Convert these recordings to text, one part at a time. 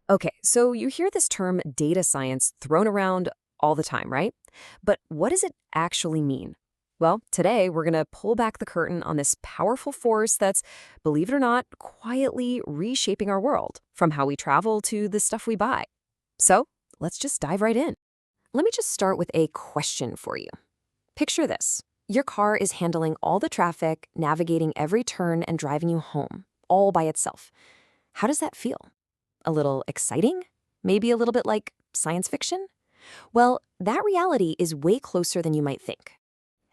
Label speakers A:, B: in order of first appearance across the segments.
A: Okay, so you hear this term data science thrown around all the time, right? But what does it actually mean? Well, today we're going to pull back the curtain on this powerful force that's, believe it or not, quietly reshaping our world, from how we travel to the stuff we buy. So let's just dive right in. Let me just start with a question for you. Picture this. Your car is handling all the traffic, navigating every turn, and driving you home, all by itself. How does that feel? A little exciting? Maybe a little bit like science fiction? Well, that reality is way closer than you might think.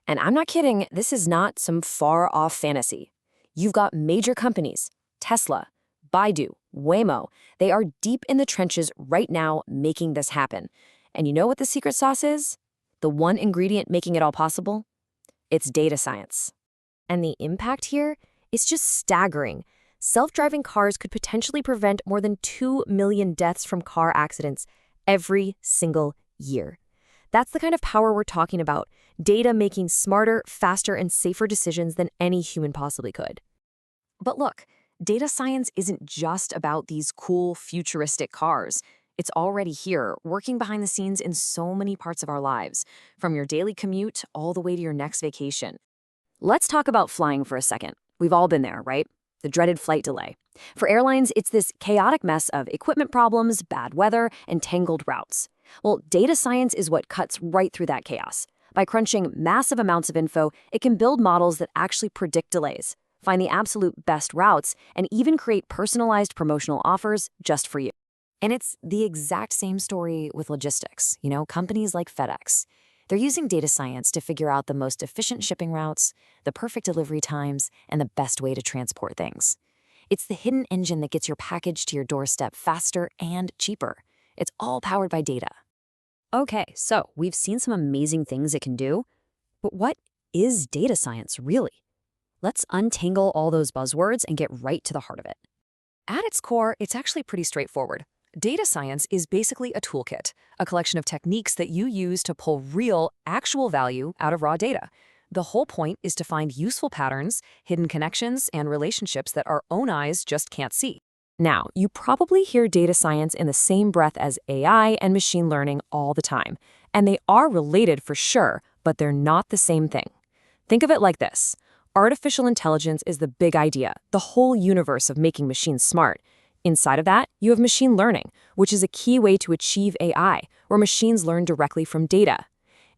A: And I'm not kidding, this is not some far-off fantasy. You've got major companies, Tesla, Baidu, Waymo. They are deep in the trenches right now making this happen. And you know what the secret sauce is? The one ingredient making it all possible? It's data science. And the impact here is just staggering. Self-driving cars could potentially prevent more than 2 million deaths from car accidents every single year. That's the kind of power we're talking about, data making smarter, faster, and safer decisions than any human possibly could. But look, data science isn't just about these cool, futuristic cars. It's already here, working behind the scenes in so many parts of our lives, from your daily commute all the way to your next vacation. Let's talk about flying for a second. We've all been there, right? The dreaded flight delay. For airlines, it's this chaotic mess of equipment problems, bad weather, and tangled routes. Well, data science is what cuts right through that chaos. By crunching massive amounts of info, it can build models that actually predict delays, find the absolute best routes, and even create personalized promotional offers just for you. And it's the exact same story with logistics. Companies like FedEx. They're using data science to figure out the most efficient shipping routes, the perfect delivery times, and the best way to transport things. It's the hidden engine that gets your package to your doorstep faster and cheaper. It's all powered by data. Okay, so we've seen some amazing things it can do, but what is data science really? Let's untangle all those buzzwords and get right to the heart of it. At its core, it's actually pretty straightforward. Data science is basically a toolkit, a collection of techniques that you use to pull real, actual value out of raw data. The whole point is to find useful patterns, hidden connections, and relationships that our own eyes just can't see. Now, you probably hear data science in the same breath as AI and machine learning all the time. And they are related for sure, but they're not the same thing. Think of it like this. Artificial intelligence is the big idea, the whole universe of making machines smart. Inside of that, you have machine learning, which is a key way to achieve AI, where machines learn directly from data.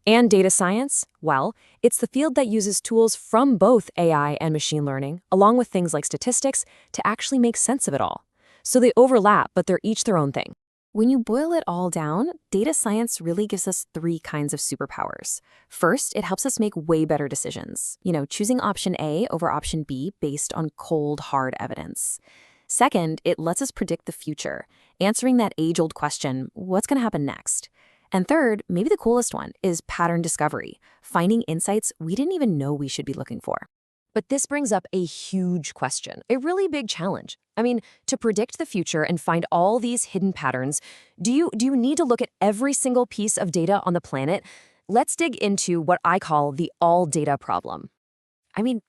A: And data science, well, it's the field that uses tools from both AI and machine learning, along with things like statistics, to actually make sense of it all. So they overlap, but they're each their own thing. When you boil it all down, data science really gives us 3 kinds of superpowers. First, it helps us make way better decisions, choosing option A over option B based on cold, hard evidence. Second, it lets us predict the future, answering that age-old question, what's going to happen next? And third, maybe the coolest one, is pattern discovery, finding insights we didn't even know we should be looking for. But this brings up a huge question, a really big challenge. To predict the future and find all these hidden patterns, do you need to look at every single piece of data on the planet? Let's dig into what I call the all-data problem.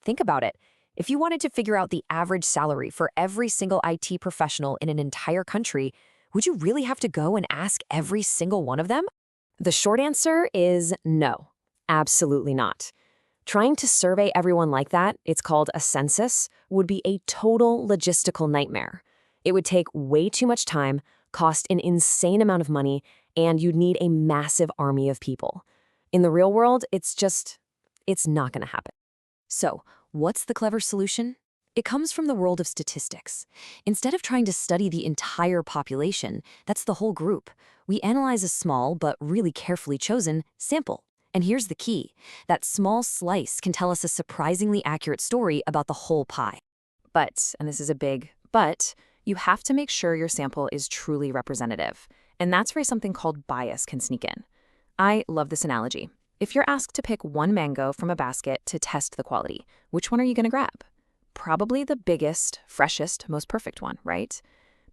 A: Think about it. If you wanted to figure out the average salary for every single IT professional in an entire country, would you really have to go and ask every single one of them? The short answer is no, absolutely not. Trying to survey everyone like that, it's called a census, would be a total logistical nightmare. It would take way too much time, cost an insane amount of money, and you'd need a massive army of people. In the real world, it's not going to happen. So, what's the clever solution? It comes from the world of statistics. Instead of trying to study the entire population, that's the whole group, we analyze a small but really carefully chosen sample. And here's the key. That small slice can tell us a surprisingly accurate story about the whole pie. But, and this is a big but, you have to make sure your sample is truly representative. And that's where something called bias can sneak in. I love this analogy. If you're asked to pick one mango from a basket to test the quality, which one are you going to grab? Probably the biggest, freshest, most perfect one, right?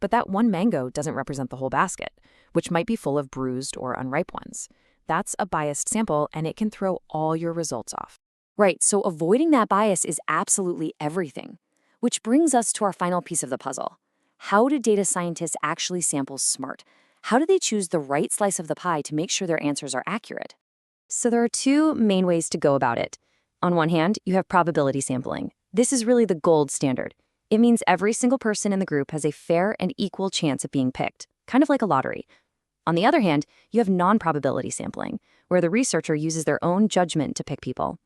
A: But that one mango doesn't represent the whole basket, which might be full of bruised or unripe ones. That's a biased sample, and it can throw all your results off. Right, so avoiding that bias is absolutely everything. Which brings us to our final piece of the puzzle.
B: how do data scientists actually sample smart? How do they choose the right slice of the pie to make sure their answers are accurate?
A: So there are two main ways to go about it. On one hand, you have probability sampling. This is really the gold standard. It means every single person in the group has a fair and equal chance of being picked, kind of like a lottery. On the other hand, you have non-probability sampling, where the researcher uses their own judgment to pick people.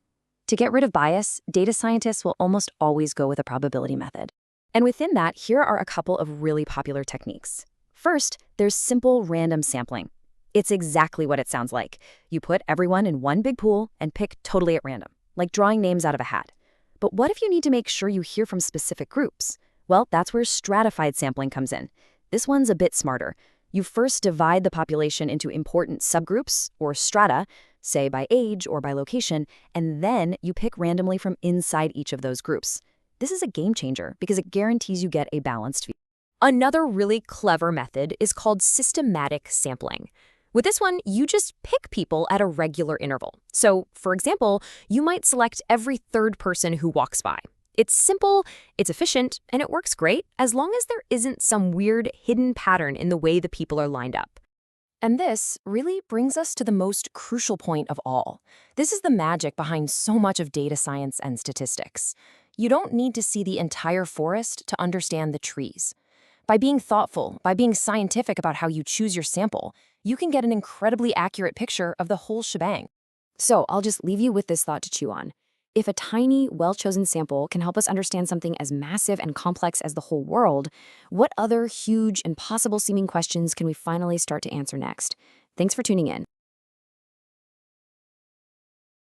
A: To get rid of bias, data scientists will almost always go with a probability method. And within that, here are a couple of really popular techniques. First, there's simple random sampling. It's exactly what it sounds like. You put everyone in one big pool and pick totally at random, like drawing names out of a hat. But what if you need to make sure you hear from specific groups? Well, that's where stratified sampling comes in. This one's a bit smarter. You first divide the population into important subgroups, or strata, say by age or by location, and then you pick randomly from inside each of those groups. This is a game changer because it guarantees you get a balanced view. Another really clever method is called systematic sampling. With this one, you just pick people at a regular interval. So, for example, you might select every third person who walks by. It's simple, it's efficient, and it works great as long as there isn't some weird hidden pattern in the way the people are lined up. And this really brings us to the most crucial point of all. This is the magic behind so much of data science and statistics. You don't need to see the entire forest to understand the trees. By being thoughtful, by being scientific about how you choose your sample, you can get an incredibly accurate picture of the whole shebang. So I'll just leave you with this thought to chew on. If a tiny, well-chosen sample can help us understand something as massive and complex as the whole world, what other huge, impossible-seeming questions can we finally start to answer next? Thanks for tuning in.